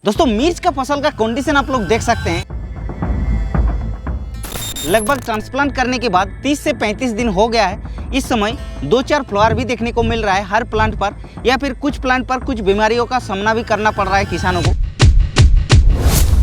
दोस्तों मिर्च का फसल का कंडीशन आप लोग देख सकते हैं। लगभग ट्रांसप्लांट करने के बाद 30 से 35 दिन हो गया है। इस समय 2-4 फ्लावर भी देखने को मिल रहा है हर प्लांट पर, या फिर कुछ प्लांट पर कुछ बीमारियों का सामना भी करना पड़ रहा है किसानों को।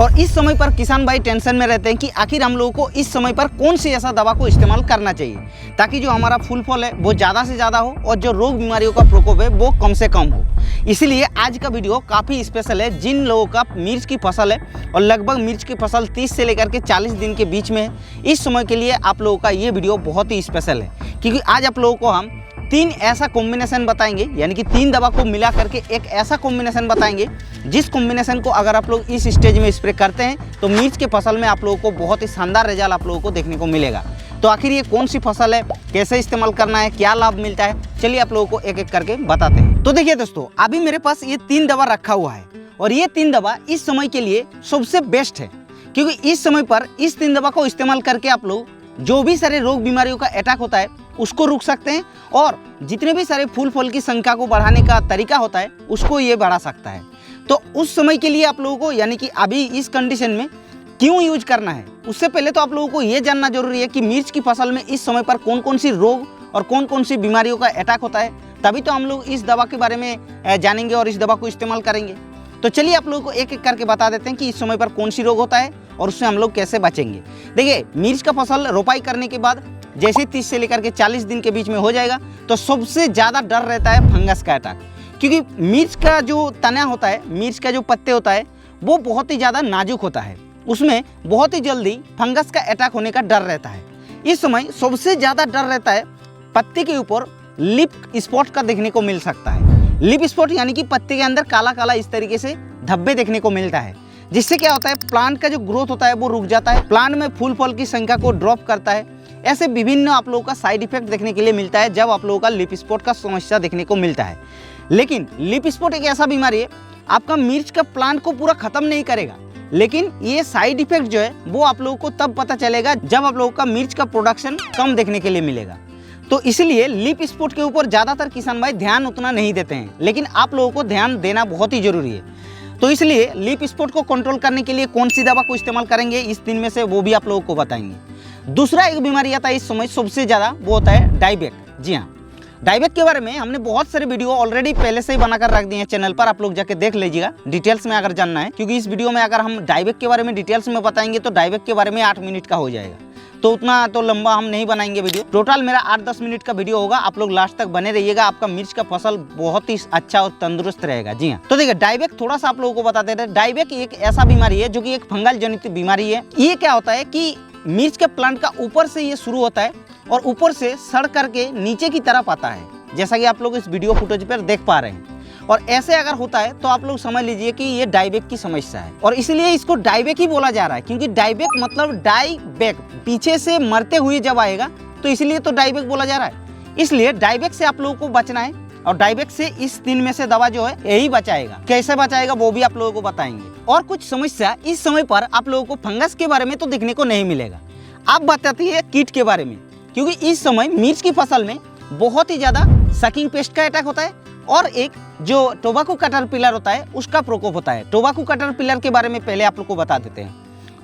और इस समय पर किसान भाई टेंशन में रहते हैं कि आखिर हम लोगों को इस समय पर कौन सी ऐसा दवा को इस्तेमाल करना चाहिए ताकि जो हमारा फूल फल है वो ज़्यादा से ज़्यादा हो और जो रोग बीमारियों का प्रकोप है वो कम से कम हो। इसीलिए आज का वीडियो काफ़ी स्पेशल है। जिन लोगों का मिर्च की फसल है और लगभग मिर्च की फसल 30 से लेकर के 40 दिन के बीच में है, इस समय के लिए आप लोगों का ये वीडियो बहुत ही स्पेशल है, क्योंकि आज आप लोगों को हम 3 ऐसा कॉम्बिनेशन बताएंगे, यानी कि 3 दवा को मिला करके एक ऐसा कॉम्बिनेशन बताएंगे जिस कॉम्बिनेशन को अगर आप लोग इस स्टेज में स्प्रे करते हैं तो मिर्च के फसल में आप लोगों को बहुत ही शानदार रिजल्ट आप लोगों को देखने को मिलेगा। तो आखिर ये कौन सी फसल है, कैसे इस्तेमाल करना है, क्या लाभ मिलता है, चलिए आप लोगों को एक एक करके बताते हैं। तो देखिए दोस्तों, अभी मेरे पास ये 3 दवा रखा हुआ है और ये 3 दवा इस समय के लिए सबसे बेस्ट है, क्योंकि इस समय पर इस 3 दवा को इस्तेमाल करके आप लोग जो भी सारे रोग बीमारियों का अटैक होता है उसको रोक सकते हैं, और जितने भी सारे फूल फल की संख्या को बढ़ाने का तरीका होता है उसको ये बढ़ा सकता है। तो उस समय के लिए आप लोगों को, यानी कि अभी इस कंडीशन में क्यों यूज करना है, उससे पहले तो आप लोगों को ये जानना जरूरी है कि मिर्च की फसल में इस समय पर कौन कौन सी रोग और कौन कौन सी बीमारियों का अटैक होता है, तभी तो हम लोग इस दवा के बारे में जानेंगे और इस दवा को इस्तेमाल करेंगे। तो चलिए आप लोगों को एक एक करके बता देते हैं कि इस समय पर कौन सी रोग होता है और उससे हम लोग कैसे बचेंगे। देखिए, मिर्च का फसल रोपाई करने के बाद जैसे 30 से लेकर के 40 दिन के बीच में हो जाएगा तो सबसे ज़्यादा डर रहता है फंगस का अटैक, क्योंकि मिर्च का जो तना होता है, मिर्च का जो पत्ते होता है वो बहुत ही ज़्यादा नाजुक होता है, उसमें बहुत ही जल्दी फंगस का अटैक होने का डर रहता है। इस समय सबसे ज़्यादा डर रहता है पत्ते के ऊपर लिप स्पॉट का देखने को मिल सकता है। लिप स्पॉट यानी कि पत्ते के अंदर काला काला इस तरीके से धब्बे देखने को मिलता है, जिससे क्या होता है प्लांट का जो ग्रोथ होता है वो रुक जाता है, प्लांट में फूल फल की संख्या को ड्रॉप करता है। ऐसे विभिन्न आप लोगों का साइड इफेक्ट देखने के लिए मिलता है जब आप लोगों का लिप स्पॉट का समस्या देखने को मिलता है। लेकिन लिप स्पॉट एक ऐसा बीमारी है, आपका मिर्च का प्लांट को पूरा खत्म नहीं करेगा, लेकिन ये साइड इफेक्ट जो है वो आप लोगों को तब पता चलेगा जब आप लोगों का मिर्च का प्रोडक्शन कम देखने के लिए मिलेगा। तो इसलिए लिप स्पॉट के ऊपर ज़्यादातर किसान भाई ध्यान उतना नहीं देते हैं, लेकिन आप लोगों को ध्यान देना बहुत ही जरूरी है। तो इसलिए लिप स्पॉट को कंट्रोल करने के लिए कौन सी दवा को इस्तेमाल करेंगे इस 3 में से, वो भी आप लोगों को बताएंगे। दूसरा एक बीमारी आता है इस समय सबसे ज़्यादा, वो होता है डाइबैक। जी हाँ, डाइबैक के बारे में हमने बहुत सारे वीडियो ऑलरेडी पहले से ही बनाकर रख दिए हैं चैनल पर, आप लोग जाके देख लीजिएगा डिटेल्स में अगर जानना है, क्योंकि इस वीडियो में अगर हम डाइबैक के बारे में डिटेल्स में बताएंगे तो डाइबैक के बारे में 8 मिनट का हो जाएगा, तो उतना तो लंबा हम नहीं बनाएंगे वीडियो। टोटल मेरा 8-10 मिनट का वीडियो होगा, आप लोग लास्ट तक बने रहिएगा, आपका मिर्च का फसल बहुत ही अच्छा और तंदुरुस्त रहेगा। जी हाँ, तो देखिए डाइबैक थोड़ा सा आप लोगों को बताते हैं। डाइबैक एक ऐसा बीमारी है जो कि एक फंगल जनित बीमारी है। ये क्या होता है कि मिर्च के प्लांट का ऊपर से ये शुरू होता है और ऊपर से सड़ करके नीचे की तरफ आता है, जैसा कि आप लोग इस वीडियो फुटेज पर देख पा रहे हैं। और ऐसे अगर होता है तो आप लोग समझ लीजिए कि ये डाइबैक की समस्या है, और इसलिए इसको डाइबैक ही बोला जा रहा है, क्योंकि डाइबैक मतलब डाइबैक, पीछे से मरते हुए जब आएगा तो इसलिए तो डाइबैक बोला जा रहा है। इसलिए डाइबैक से आप लोगों को बचना है, और डाइबैक से इस 3 में से दवा जो है यही बचाएगा। कैसे बचाएगा वो भी आप लोगों को बताएंगे। और कुछ समस्या इस समय पर आप लोगों को फंगस के बारे में तो देखने को नहीं मिलेगा। आप बताती है कीट के बारे में, क्योंकि इस समय मिर्च की फसल में बहुत ही ज्यादा सकिंग पेस्ट का अटैक होता है, और एक जो टोबैको कैटरपिलर होता है उसका प्रकोप होता है। टोबैको कैटरपिलर के बारे में पहले आप लोग को बता देते हैं।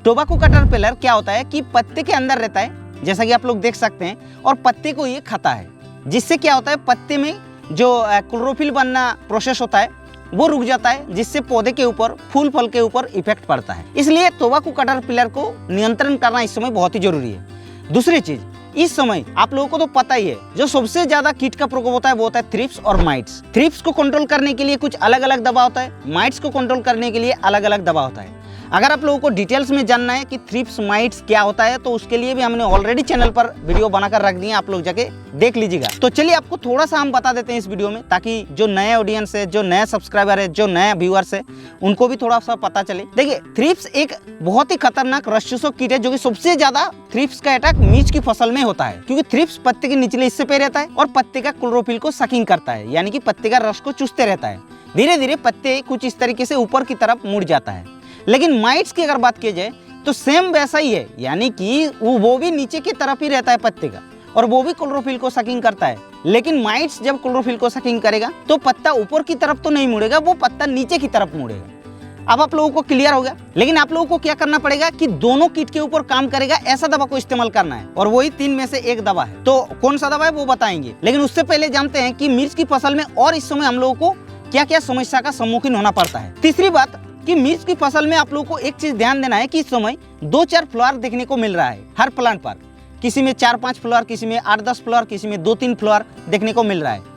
टोबैको कैटरपिलर क्या होता है कि पत्ते के अंदर रहता है, जैसा कि आप लोग देख सकते हैं, और पत्ते को ये खाता है, जिससे क्या होता है पत्ते में जो क्लोरोफिल बनना प्रोसेस होता है वो रुक जाता है, जिससे पौधे के ऊपर, फूल फल के ऊपर इफेक्ट पड़ता है। इसलिए टोबैको कैटरपिलर को नियंत्रण करना इस समय बहुत ही जरूरी है। दूसरी चीज, इस समय आप लोगों को तो पता ही है जो सबसे ज्यादा कीट का प्रकोप होता है वो होता है थ्रिप्स और माइट्स। थ्रिप्स को कंट्रोल करने के लिए कुछ अलग अलग दवा होता है, माइट्स को कंट्रोल करने के लिए अलग अलग दवा होता है। अगर आप लोगों को डिटेल्स में जानना है कि थ्रिप्स माइट्स क्या होता है तो उसके लिए भी हमने ऑलरेडी चैनल पर वीडियो बनाकर रख दिए, आप लोग जाके देख लीजिएगा। तो चलिए आपको थोड़ा सा हम बता देते हैं इस वीडियो में, ताकि जो नए ऑडियंस है, जो नए सब्सक्राइबर है, जो नए व्यूअर्स है, उनको भी थोड़ा सा पता चले। देखिए, थ्रिप्स एक बहुत ही खतरनाक रश्मिसुक कीट है, जो कि सबसे ज्यादा थ्रिप्स का अटैक मिर्च की फसल में होता है, क्योंकि थ्रिप्स पत्ते के निचले हिस्से पे रहता है और पत्ते का क्लोरोफिल को सकिंग करता है, यानी कि पत्ते का रस को चूसते रहता है। धीरे धीरे पत्ते कुछ इस तरीके से ऊपर की तरफ मुड़ जाता है। लेकिन माइट्स की अगर बात की जाए तो सेम वैसा ही है, यानी कि वो भी नीचे की तरफ ही रहता है पत्ते का, और वो भी क्लोरोफिल को सकिंग करता है। लेकिन माइट्स जब क्लोरोफिल को सकिंग करेगा तो पत्ता ऊपर की तरफ तो नहीं मुड़ेगा, वो पत्ता नीचे की तरफ मुड़ेगा। अब आप लोगों को क्लियर हो गया। लेकिन आप लोगों को क्या करना पड़ेगा कि दोनों कीट के ऊपर काम करेगा ऐसा दवा को इस्तेमाल करना है, और वही 3 में से एक दवा है। तो कौन सा दवा है वो बताएंगे, लेकिन उससे पहले जानते हैं कि मिर्च की फसल में और इस समय हम लोगों को क्या क्या समस्या का सम्मुखीन होना पड़ता है। तीसरी बात कि मिर्च की फसल में आप लोगों को एक चीज ध्यान देना है कि इस समय 2-4 फ्लावर देखने को मिल रहा है हर प्लांट पर। किसी में 4-5 फ्लावर, किसी में 8-10 फ्लावर, किसी में 2-3 फ्लावर देखने को मिल रहा है।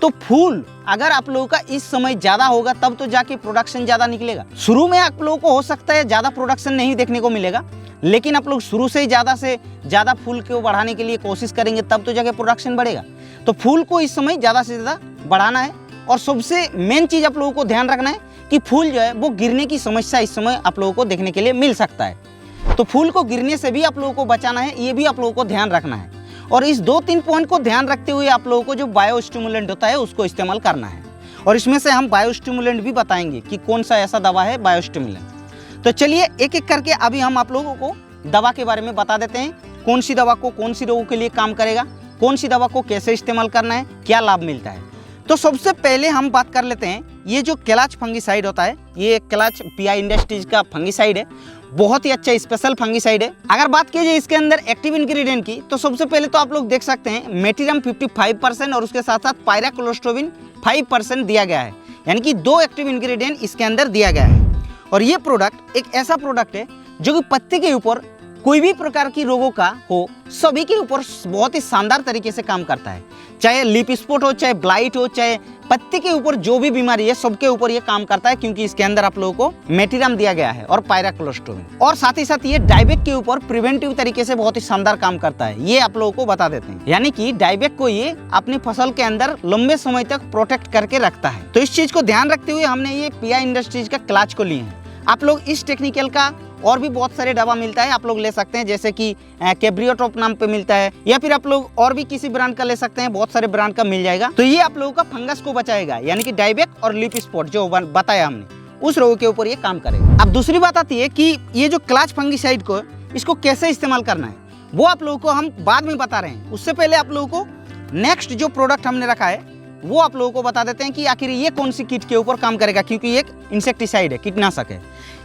तो फूल अगर आप लोगों का इस समय ज्यादा होगा तब तो जाके प्रोडक्शन ज्यादा निकलेगा। शुरू में आप लोगों को हो सकता है ज्यादा प्रोडक्शन नहीं देखने को मिलेगा, लेकिन आप लोग शुरू से ज्यादा फूल को बढ़ाने के लिए कोशिश करेंगे तब तो जाके प्रोडक्शन बढ़ेगा। तो फूल को इस समय ज्यादा से ज्यादा बढ़ाना है, और सबसे मेन चीज आप लोगों को ध्यान रखना है कि फूल जो है वो गिरने की समस्या इस समय आप लोगों को देखने के लिए मिल सकता है। तो फूल को गिरने से भी आप लोगों को बचाना है, ये भी आप लोगों को ध्यान रखना है। और इस 2-3 पॉइंट को ध्यान रखते हुए आप लोगों को जो बायोस्टिमुलेंट होता है उसको इस्तेमाल करना है। और इसमें से हम बायोस्टिमुलेंट भी बताएंगे कि कौन सा ऐसा दवा है बायोस्टिमुलेंट। तो चलिए एक एक करके अभी हम आप लोगों को दवा के बारे में बता देते हैं, कौन सी दवा को कौन सी रोगों के लिए काम करेगा, कौन सी दवा को कैसे इस्तेमाल करना है, क्या लाभ मिलता है। तो सबसे पहले हम बात कर लेते हैं, ये जो कैलाश फंगिसाइड होता है, ये कैलाश पीआई इंडस्ट्रीज का फंगिसाइड है, बहुत ही अच्छा स्पेशल फंगिसाइड है। अगर बात की जाए इसके अंदर एक्टिव इंग्रेडिएंट की, तो सबसे पहले तो आप लोग देख सकते हैं मेटिरम 55% और उसके साथ साथ पायराक्लोस्ट्रोबिन 5% दिया गया है, यानी कि 2 एक्टिव इंग्रेडिएंट इसके अंदर दिया गया है। और ये प्रोडक्ट एक ऐसा प्रोडक्ट है जो कि पत्ते के ऊपर कोई भी प्रकार की रोगों का हो, सभी के ऊपर बहुत ही शानदार तरीके से काम करता है। चाहे लीफ स्पॉट हो, चाहे ब्लाइट हो, चाहे पत्ते के ऊपर जो भी बीमारी है सबके ऊपर ये काम करता है, क्योंकि इसके अंदर आप लोगों को मेटिरम दिया गया है और पायराक्लोस्ट्रोबिन। और साथ ही साथ ये डायबेक के ऊपर प्रिवेंटिव तरीके से बहुत ही शानदार काम करता है, ये आप लोगों को बता देते हैं। यानी कि डायबेक को ये अपनी फसल के अंदर लंबे समय तक प्रोटेक्ट करके रखता है। तो इस चीज को ध्यान रखते हुए हमने ये पीआई इंडस्ट्रीज का क्लाच को लिए हैं। आप लोग इस टेक्निकल का और भी बहुत सारे दवा मिलता है, आप लोग ले सकते हैं, जैसे कि कैब्रियोटॉप नाम पे मिलता है, या फिर आप लोग और भी किसी ब्रांड का ले सकते हैं, बहुत सारे ब्रांड का मिल जाएगा। तो ये आप लोगों का फंगस को बचाएगा, यानी कि डायबेक और लीफ स्पॉट जो बताया हमने, उस रोग के ऊपर ये काम करेगा। अब दूसरी बात आती है कि ये जो क्लाच फंगिसाइड को इसको कैसे इस्तेमाल करना है, वो आप लोगों को हम बाद में बता रहे हैं। उससे पहले आप लोगों को नेक्स्ट जो प्रोडक्ट हमने रखा है वो आप लोगों को बता देते हैं कि आखिर ये कौन सी कीट के ऊपर काम करेगा, क्योंकि ये एक इंसेक्टिसाइड है, कीटनाशक है।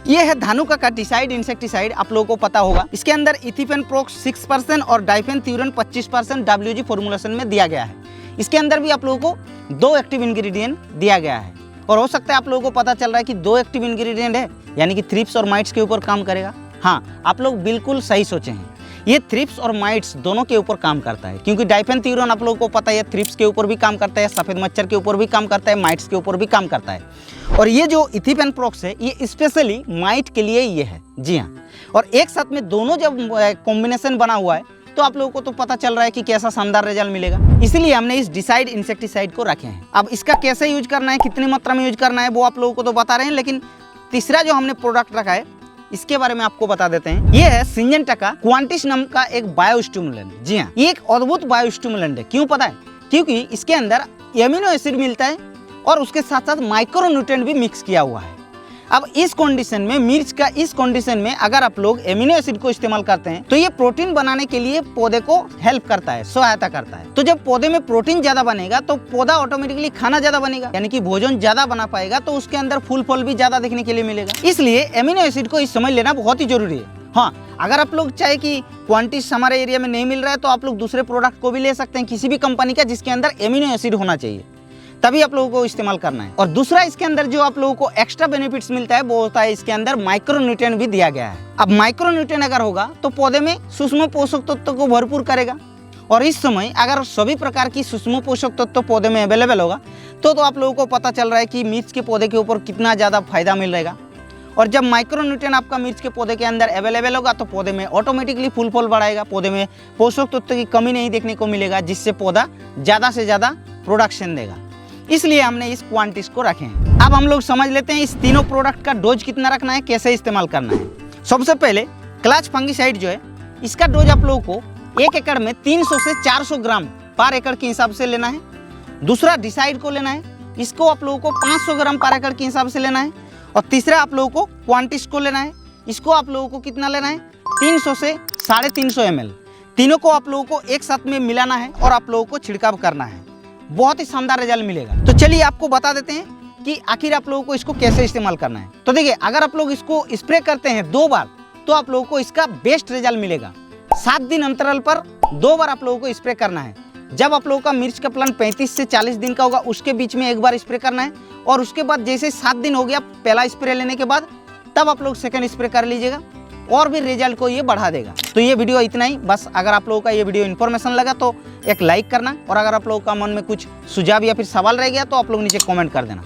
ये है धानुका का टिसाइड इंसेक्टिसाइड, आप लोगों को पता होगा। इसके अंदर इथिपेनप्रोक्स 6% और डाइफेनथ्यूरन 25% WG फॉर्मुलेशन में दिया गया है। इसके अंदर भी आप लोगों को 2 एक्टिव इंग्रेडिएंट दिया गया है, और हो सकता है आप लोगों को पता चल रहा है कि 2 एक्टिव इंग्रेडिएंट है, यानी कि थ्रिप्स और माइट्स के ऊपर काम करेगा। हाँ, आप लोग बिल्कुल सही सोचे हैं, ये थ्रिप्स और माइट्स दोनों के ऊपर काम करता है, क्योंकि डाइफेनथ्यूरन आप लोगों को पता है थ्रिप्स के ऊपर भी काम करता है, सफेद मच्छर के ऊपर भी काम करता है, माइट्स के ऊपर भी काम करता है। और ये जो इथिपेनप्रोक्स है ये स्पेशली माइट के लिए ये है, जी हाँ। और एक साथ में दोनों जब कॉम्बिनेशन बना हुआ है तो आप लोगों को तो पता चल रहा है कि कैसा शानदार रिजल्ट मिलेगा, इसलिए हमने इस डिसाइड इंसेक्टिसाइड को रखे हैं। अब इसका कैसे यूज करना है, कितनी मात्रा में यूज करना है, वो आप लोगों को तो बता रहे हैं, लेकिन तीसरा जो हमने प्रोडक्ट रखा है इसके बारे में आपको बता देते हैं। ये है सिंजेंटा का क्वांटिस नाम का एक बायोस्टिमुलेंट। जी हाँ, ये एक अद्भुत बायोस्टिमुलेंट है। क्यों पता है? क्योंकि इसके अंदर एमिनो एसिड मिलता है और उसके साथ साथ माइक्रोन्यूट्रिएंट भी मिक्स किया हुआ है। अब इस कंडीशन में, मिर्च का इस कंडीशन में अगर आप लोग एमिनो एसिड को इस्तेमाल करते हैं तो ये प्रोटीन बनाने के लिए पौधे को हेल्प करता है, सहायता करता है। तो जब पौधे में प्रोटीन ज्यादा बनेगा तो पौधा ऑटोमेटिकली खाना ज्यादा बनेगा, यानी कि भोजन ज्यादा बना पाएगा, तो उसके अंदर फूल फल भी ज्यादा देखने के लिए मिलेगा। इसलिए एमिनो एसिड को इस समय लेना बहुत ही जरूरी है। हाँ, अगर आप लोग चाहे कि क्वांटिस हमारे एरिया में नहीं मिल रहा है तो आप लोग दूसरे प्रोडक्ट को भी ले सकते हैं, किसी भी कंपनी का जिसके अंदर एमिनो एसिड होना चाहिए, तभी आप लोगों को इस्तेमाल करना है। और दूसरा इसके अंदर जो आप लोगों को एक्स्ट्रा बेनिफिट्स मिलता है वो होता है इसके अंदर माइक्रोन्यूट्रिएंट भी दिया गया है। अब माइक्रोन्यूट्रिएंट अगर होगा तो पौधे में सूक्ष्म पोषक तत्व को भरपूर करेगा, और इस समय अगर सभी प्रकार की सूक्ष्म पोषक तत्व पौधे में अवेलेबल होगा तो आप लोगों को पता चल रहा है कि मिर्च के पौधे के ऊपर कितना ज़्यादा फायदा मिल रहेगा। और जब माइक्रोन्यूट्रिएंट आपका मिर्च के पौधे के अंदर अवेलेबल होगा तो पौधे में ऑटोमेटिकली फूल फल बढ़ाएगा, पौधे में पोषक तत्व की कमी नहीं देखने को मिलेगा, जिससे पौधा ज़्यादा से ज़्यादा प्रोडक्शन देगा। इसलिए हमने इस क्वांटिस को रखे हैं। अब हम लोग समझ लेते हैं इस तीनों प्रोडक्ट का डोज कितना रखना है, कैसे इस्तेमाल करना है। सबसे पहले क्लाच फंगिसाइड जो है इसका डोज आप लोगों को 1 एकड़ में 300 से 400 ग्राम पर एकड़ के हिसाब से लेना है। दूसरा डिसाइड को लेना है, इसको आप लोगों को 500 ग्राम पर एकड़ के हिसाब से लेना है। और तीसरा आप लोगों को क्वांटिस को लेना है, इसको आप लोगों को कितना लेना है, 300 से 350 ml। तीनों को आप लोगों को एक साथ में मिलाना है और आप लोगों को छिड़काव करना है, बहुत ही शानदार रिजल्ट मिलेगा। तो चलिए आपको बता देते हैं कि आखिर आप लोगों को इसको कैसे इस्तेमाल करना है। तो देखिए, अगर आप लोग इसको स्प्रे करते हैं 2 बार तो आप लोगों को इसका बेस्ट रिजल्ट मिलेगा। 7 दिन अंतराल पर 2 बार आप लोगों को स्प्रे करना है। जब आप लोगों का मिर्च का प्लांट 35 से 40 दिन का होगा उसके बीच में 1 बार स्प्रे करना है, और उसके बाद जैसे 7 दिन हो गया पहला स्प्रे लेने के बाद, तब आप लोग सेकंड स्प्रे कर लीजिएगा और भी रिजल्ट को ये बढ़ा देगा। तो ये वीडियो इतना ही। बस अगर आप लोगों का ये वीडियो इन्फॉर्मेशन लगा तो एक लाइक करना, और अगर आप लोगों का मन में कुछ सुझाव या फिर सवाल रह गया तो आप लोग नीचे कमेंट कर देना।